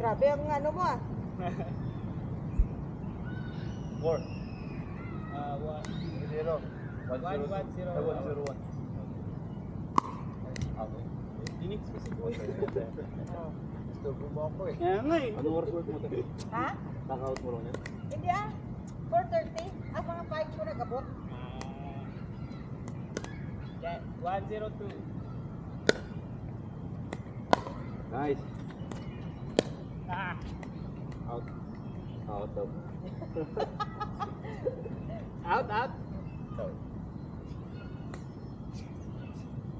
Grabe ang ano mo ah. 4. 0. 101. Dinix kasi po. Gusto mo ako eh. Kaya nga eh. Anong oras work mo ito? Ha? Knock-out mo lang yan? Hindi ah. 4:30. Ah, mga 5 ko nagabot. 102. Nice. Ah. Out. Out. Out. Sorry.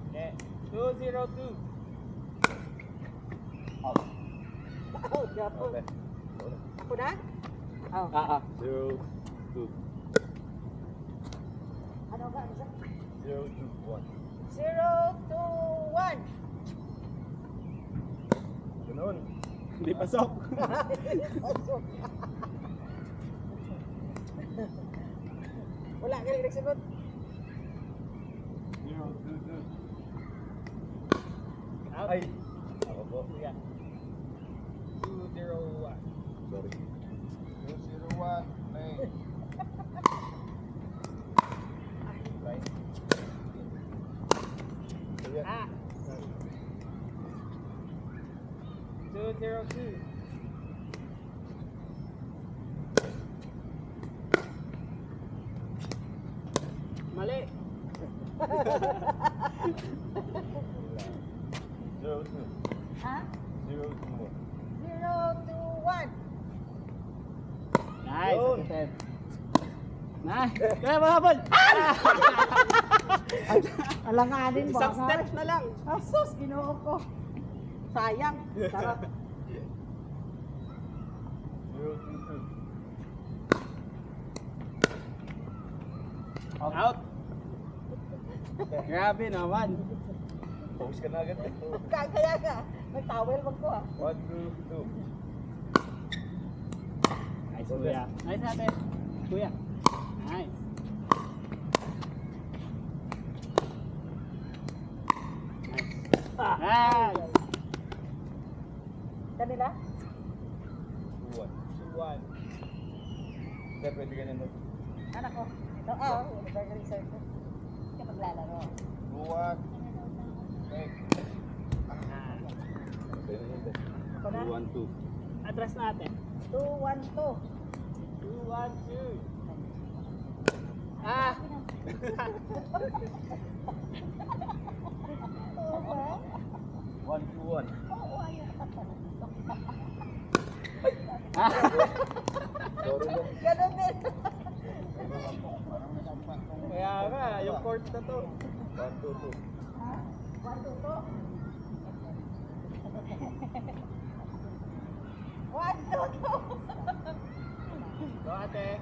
Okay. 202. Out. Oh, gapo. Okay. Ako na? Oh. 0, 2. Ano ba? 0, 2, 1. 0, 2, 1. Ganun. Hindi pasok. Wala ka rin nagsagot. 0, 2, 2. Out. Ay. Ako po. Yeah. 201. Sorry. 201. May. Right. Ah. 202. Mali. 0, 2. Ha? 0, 2, 0, 2, 1. Nice. Yun. Nice. Kaya mga bol. Alanganin mo. Isang step na lang. Asus, ginoo ko. Sayang. Sarap. 0, 2, 2. Out. Grabe naman. Focus ka na agad eh. Kaya ka. May towel wag ko ah. 1, 2, 2. Nice, kuya. Nice ate. Kuya. Nice. Nice. Kanila? 2, 1. 1. Hindi, pwede ganyan doon. Anak ko. Ito, nag-research ko. Kaya maglalaro. 2-1. May. Okay na yun. Ako na? 2, 1, 2. Atras natin. 2, 1, 2. 2, 1, 2. Ah! Oo ba? 1, 2, 1. Oo, ayaw ka pala. Ah! Sorry lang. Ganun din. Kaya nga, yung court na to. 1, 2, 2. Ha? 1, 2, 2. 1, 2, 2. Go ate.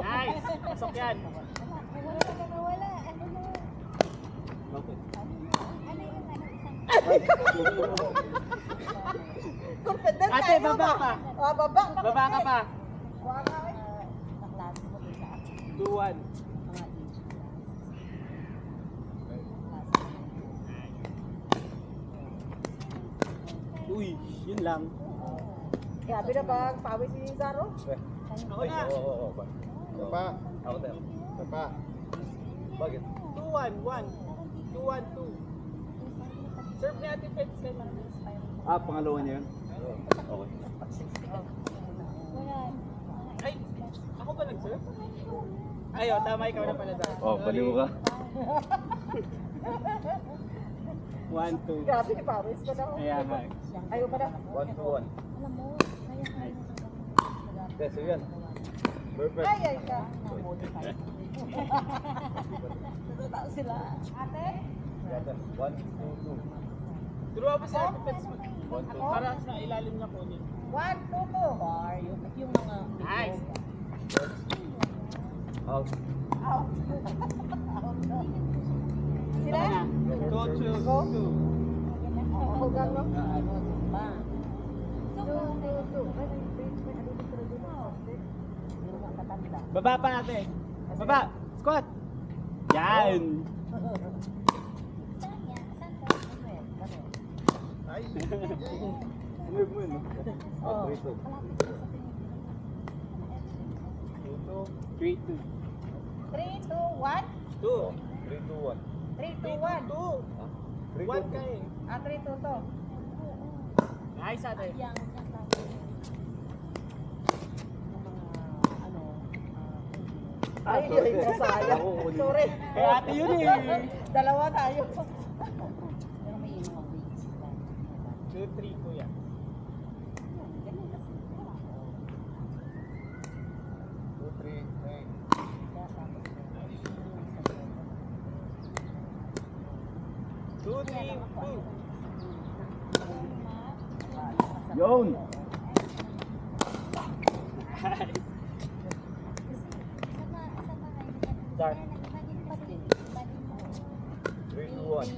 Nice! Pasok yan. Wala ka nawala. Ano na? Okay. Ano yung ano isang Confident Ate, tayo baba ba? ka. Oh, baba. Baba ka pa. Kuha ka eh. naklase mo din sa 2-1. mga age. Uy, yun lang. Grabe na ba? Pawis si Zaro? Ako na. Oo. Isa pa. Ako tayo. Isa pa. Bakit? 2-1-1. 2-1-2. Serve ni Ate Pets ka na. Pangalawa niya yun? Okay. Wala. Ay, ako ba nag-serve? Ayo, tama ikaw na pala sa. Baliw ka. 1-2. Grabe ni Pawis ko na. Kaya nga. Ayaw pa na. 1, 2, 1. Alam mo, kaya kaya Okay, so yan. Perfect. Ay ka. Totoo sila. Ate? Yata. 1, 2, 2. Turuan mo si Ate Pets mo. 1, 2. Para sa ilalim na kunin. 1, 2, 2. Bar, yung mga Nice. Out. Out. Sila? Ako na. 2-2. Ako gano'n. ano, ba? 2, 2, 2. Ay, may alulog ko na dun. Yung mga katanda. Baba pa ate. Baba. Squat. Yan. Saan yan? Saan ka? Ay. Nerve mo yun, no? Oh. 3-2. 2-2. 3, 2, 1. 2. 3-2-1. 3, 2, 1. 2. 1 ka eh. 3, 2, to. Nice ate. Yang ano, Ay, sorry. sayang. Ako, kunin. Sorry. Eh ate yun eh. Dalawa tayo. pero may mga weights lang. 2-3 kuya. Ganun kasi. 2-3. Hey. Kaya tapos, 2-3-2. Yun! Dark. 3-2-1.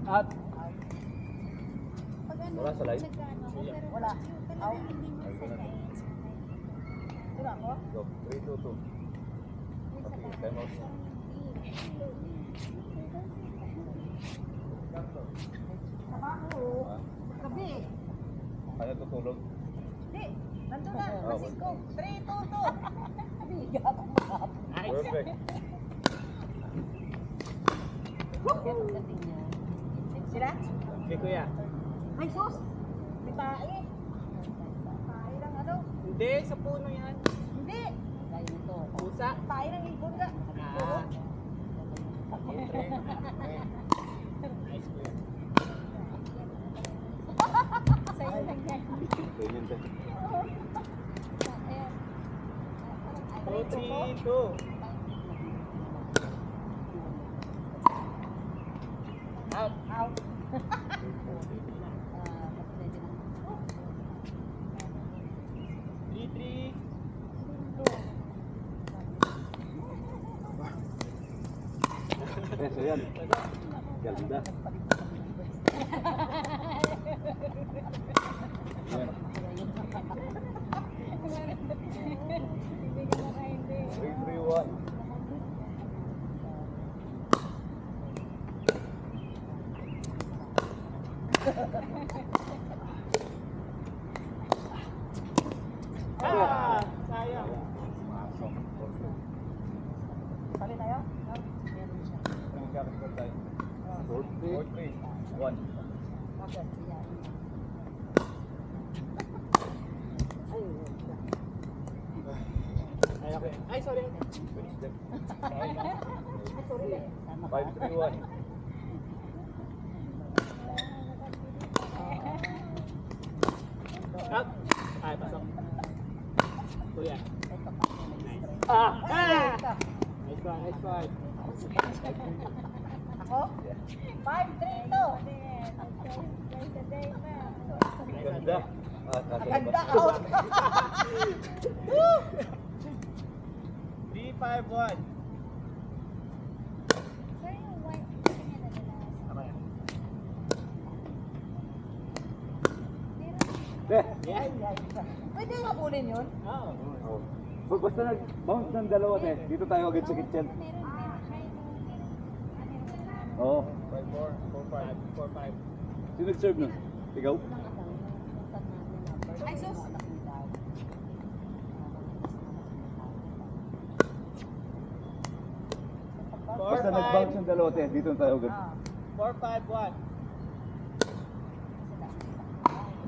At Wala sa live? Wala. Out. Wala ko? Go. 3-2-2. Okay, time out. Sama ko. Ha? Gabi. Kaya tutulog? Di. Nandun na. Lasing ko. 3, 2, 2. Biga ako mahapon. nice. Perfect. Pero dating niya. Sila? Okay kuya. Ay, sus. May tae. Tae lang ano? Hindi, sa puno yan. Hindi. Kaya nito. Pusa. Tae ng ibon ka. Ah. Nice kuya. Sa'yo lang yan. Ganyan din. 2-3-2. Out. Out. Pwede na. 3-3. Peso yan. Ganda. Yan. 3-3-1. Ah, sayang. Masok. Sali tayo? Meron siya. Magkakaroon tayo. 4-3-1. Okay. Ay, okay. Ay, sorry. Finish them. Sorry. 5-3-1. Out. Ay, pasok. Kuya. Nice. Ah! Nice one, nice one. Ako? 5, 3, 2. Ganda. Nasa Ganda labas. out. 3-5-1. Okay. Yeah. Pwede nga kunin yun? Oh. Oh. Basta nag-bounce ng dalawa, te. Dito tayo agad sa kitchen. Oo. 5-4, 4-5. Sino nag-serve nun? Ikaw? Ay, sus. Basta nag-bounce ng dalawa, te. Dito tayo agad. 4-5-1.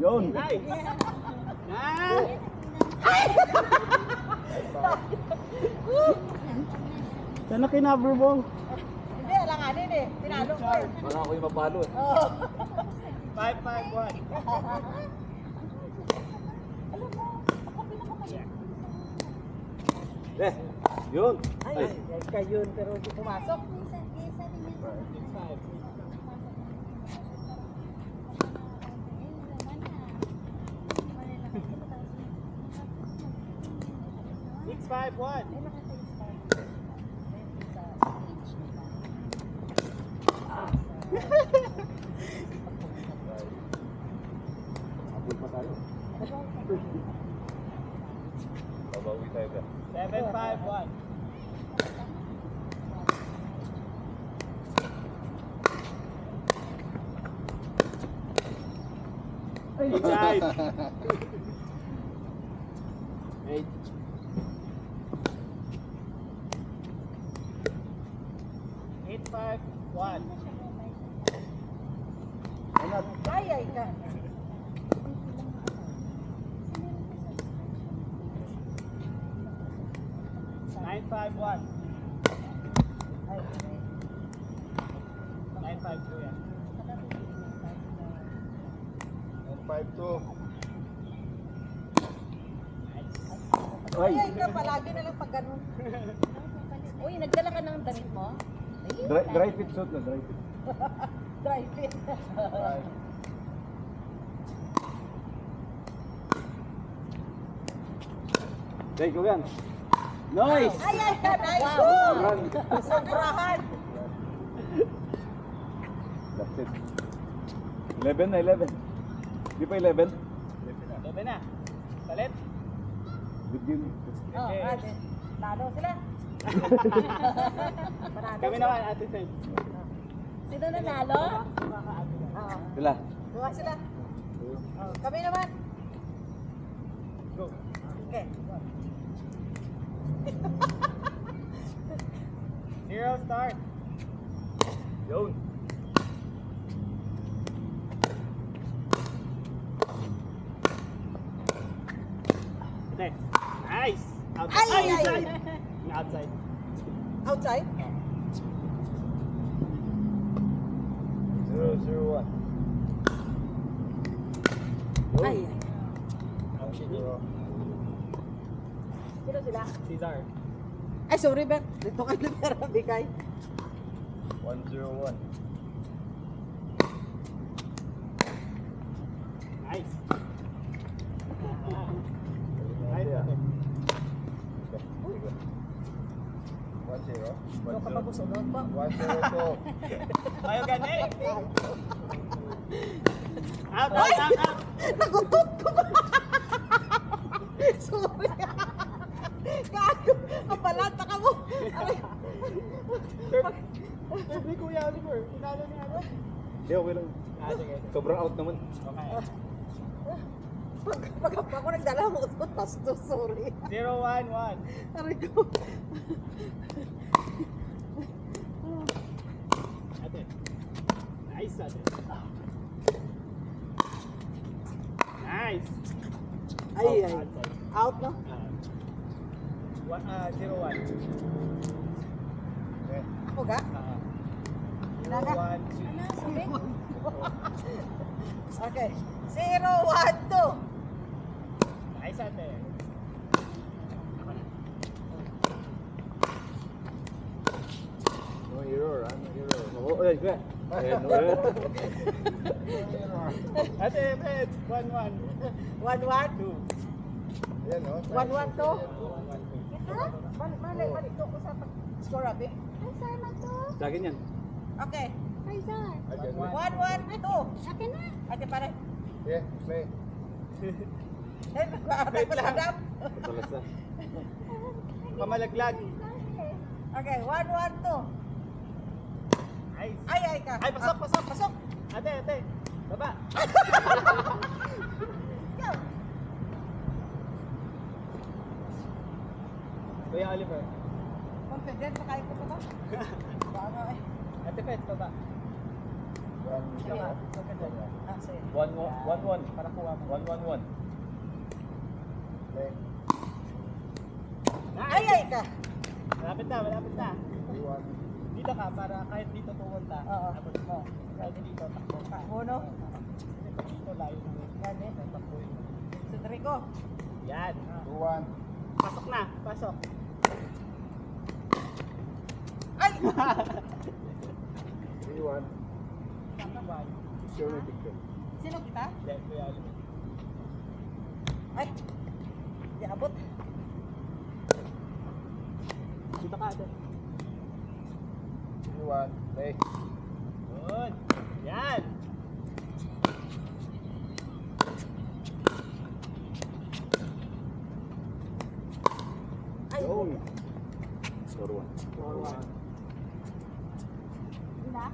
Yun! Nice! Nice! Sana kinabro mo. Hindi, alanganin eh. Tinalo ko eh. Baka ako yung mapalo. Oo. 5-5-1. Eh, yun. Ay, kayo yun, pero hindi pumasok. 6-5-1. Abot pa tayo. Babawi tayo ka. 7-5-1. Inside. 8. Eight, 5, 1. Ay, ka. 9, 5, 1. 9, 5, 2 yan. 5-2. Ay, ka. Palagi na lang pag ganun. Uy, nagdala ka ng damit mo? Dry fit suit na, dry fit. Dry fit. 5. Okay, go yan. Nice! Ay, ka. Nice. Run. Sobrahan. That's it. 11 na, 11. Di pa 11? 11 na. Palit. Good game. Oh, ate. Talo sila. Kami naman, Ate Ted. Sino nanalo? Oo. Sila. Buha sila. Oh, kami naman. Go. Okay. 0 start. Yun. Okay. Nice. Outside. Ay, ay, ay. Inside. Outside. Outside? 0-0-1. Ay, ay. Sino sila? Cesar. Ay, sorry, Bert. Dito kayo nagtara, bigay. 1-0-1. Nice. Okay. 1-0. Ito ka magusunod po. 1-0-2. Ayaw gani. Out, out, out, out. Nagutot ko ba? Sorry. Gago. Kapalata ka mo. Aray. Serve ni Kuya Oliver. Pinalo niya ano? Hindi, okay lang. Sige. Sobrang out naman. Okay. Pag ako nagdala mo, bastos, sorry. 0-1-1. Aray ko. Ate. Nice, ate. Nice. Ay, ay. Outside. Out, no? 0-1. Ako ga? Ilaga? 0-1-2. Okay. 0-1-2. Nice, ate. Ako na. No error, no error. Oo, ay, kaya. Ayan, Ate, Pet. 1-1. 1-1. 2. Ayan, no? 1-1-2. 1-1-2. Ha? Balik ko sa pag-score, abi. Sa akin yan. Okay. Again, 1-1-2. Akin na. Ate, pare. yeah, play. Eh, nagkakaroon pa lang. Patalas na. Pamalaglag. Okay, 1-1-2. Nice. Ay, ay ka. Ay, pasok, pasok, pasok. Ate, ate. Baba. Ikaw. Kuya Oliver. Confident pa kayo ko pa ba? Baka eh. Ate, Pet. Baba. 1-0. Confident. Ah, sige. 1-1. Para kuha mo. 1-1-1. Play. Nice. Ay, ay ka. Malapit na, malapit na. 3-1. Dito ka, para kahit dito pumunta. Oo. Abot mo. Kahit dito, takbo ka. Uno. Dito, layo na. Yan eh. Takbo yun. Sa Rico. Yan. 2-1. Pasok na, pasok. Ay! 3-1. Tama ba? Picture na picture. Sino kita? Yan, Kuya Oliver. Ay! Di abot. Dito ka, ate. 3-1. Play. Good. Yan. Ay! Yun. Score 1. 4-1. Ina?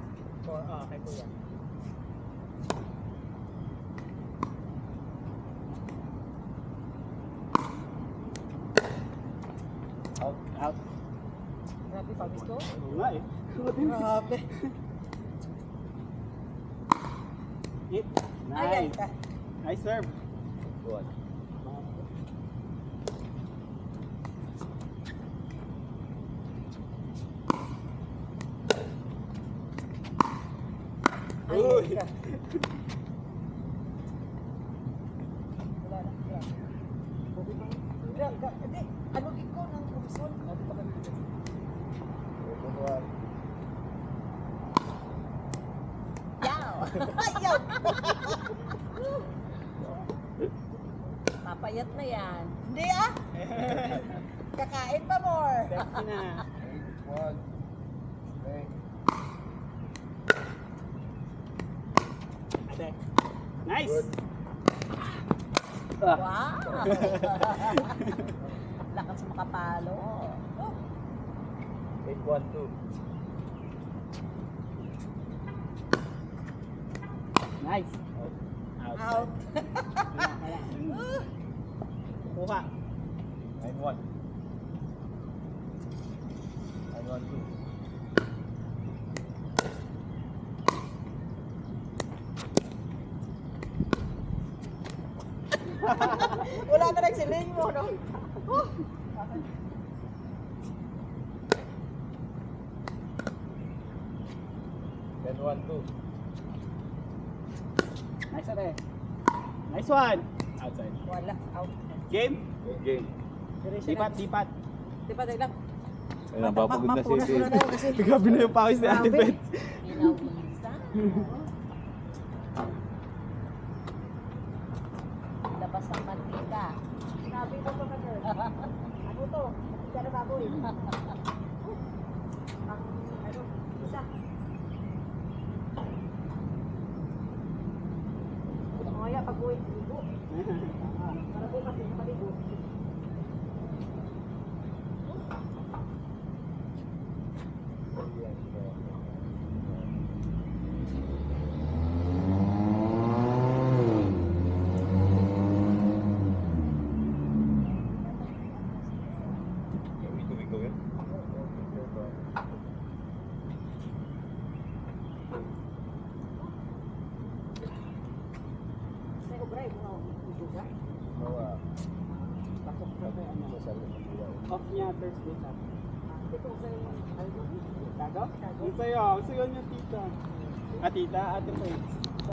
Kay Kuya. Out. Grabe, pawis ko. Oo nga eh. Grabe. Hit. Ayan Nice. ka. Nice serve. One. Ayan Uy. ka. Wala na. Hindi, alugin ko ng kumson. Yaw! Ayaw! Papayat na yan. Hindi ah! Kakain pa more! Sexy na. One. Okay. Attack. Nice. Good. Wow! Lakas makapalo. Oh. 8-1-2. Nice. Out. Out! Kuha. 9-1. 9-1-2. Wala na nagsiling mo, no? Oh. 10-1-2. Nice ate. Nice one. Outside. Wala, out. Game. Good game. Diretso Sipat, lang. sipat. Di ba, lang? Ayun, napapagod na si Mapunas mo na tayo kasi. Grabe na yung pawis ni Ate Grabe. Pet. Pinawisan. Labas ang mantika. Sabi ko pa ka, girl. Ano to? Hindi na baboy. Ang, ano, isa. Mamaya pag uwi, ligo. Para bukas yung maligo. Tubig ko yun. May obra, mga ligo ka. Pasok sa off niya Thursday sa. Ito sa yung algo. Tago? Ang sayo niya tita. Ah, tita, Ate Pet.